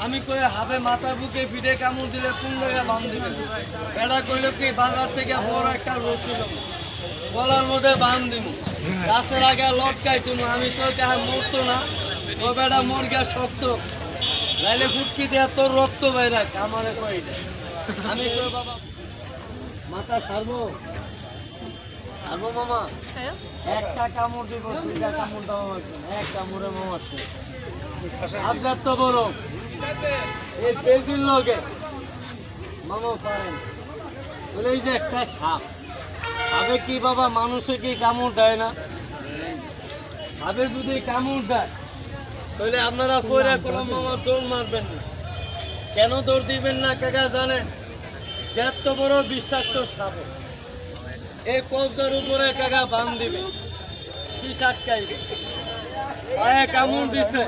আমি কই হাবে মাথা বুকে পিঠে কামড় দিলে কোন জায়গায় বাম দিবে এটা কইল কি বাজার থেকে বড় একটা রশি লব গলার মধ্যে বাম দিব গাছের আগে লটকাই তুমি আমি তো কে মরতো না ও বেটা মুরগা শক্ত লাইলে ফুটকি দিয়ে তোর রক্ত বাইরে আমারে কই আমি কই বাবা মাথা ছাড়বো ছাড়বো মামা একটা কামড় দিব দুইটা কামড় দাও এক কামড়ে মামা আপনার তো বড় এই বেজির লগে মামা পারেন বলে এই যে একটা সাপ সাপে কি বাবা মানুষে কি কামড় দেয় না সাপে যদি কামড় দেয় তাহলে আপনারা পরে কোনো মামা দৌড় মারবেন না কেন দৌড় দিবেন না কাকা জানেন যত বড় বিষাক্ত সাপ এই কবজার উপরে কাকা বান দিবে বিষ আটকাইবে পায়ে কামড় দিছে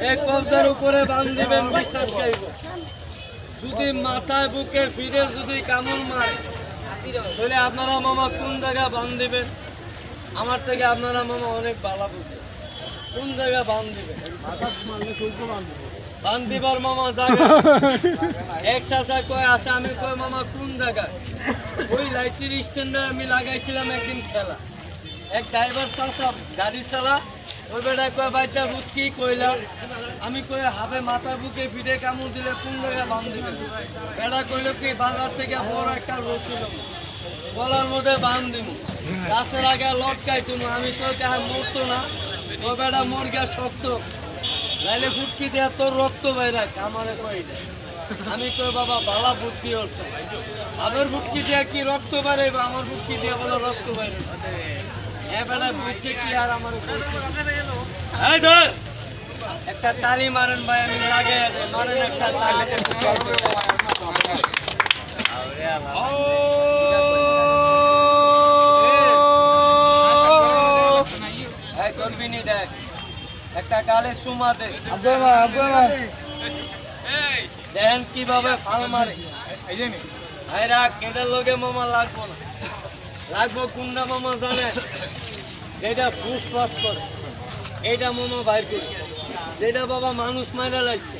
এই কবজার উপরে বান দিবেন বিষ আটকাইবে যদি মাথায় বুকে ফিরে যদি কামড় মারে তাহলে আপনারা মামা কোন জায়গায় বান দিবেন আমার থেকে আপনারা মামা অনেক ভালো বুঝে কোন জায়গায় বান দিবেন বান দিবার মামা জায়গা এক চাষা কয় আছে আমি কয় মামা কোন জায়গায় ওই লাইটের স্ট্যান্ডে আমি লাগাইছিলাম একদিন খেলা এক ড্রাইভার চাষা গাড়ি চালা ওই বেটায় কয় বাইটা রুট কি কইলাম আমি কই হাবে মাথা বুকে পিঠে কামড় দিলে কোন জায়গায় বাম দিবে বেটা কইল কি বাজার থেকে বড় একটা রশি লব গলার মধ্যে বাম দিব গাছের আগে লটকাই তুমি আমি তো কে মরতো না ও বেটা মুরগা শক্ত লাইলে ফুটকি দিয়ে তোর রক্ত বাইরে আমারে কই আমি কই বাবা বালা ফুটকি হচ্ছে আমার ফুটকি দিয়ে কি রক্ত বাইরে আমার ফুটকি দিয়ে বলো রক্ত বাইরে হ্যাঁ বেটা বুঝছে কি আর আমার এই ধর একটা তালি মারেন ভাই আমি লাগে মারেন একটা তালি এই করবি নি দেখ একটা কালে সুমা দে দেখেন কিভাবে ফাল মারে কেটার লোকে মামা লাগবো না লাগবো কোনটা মামা জানে যেটা ফুস ফাস করে এইটা মামা বাইর করছে যেটা বাবা মানুষ মাইরা লাগছে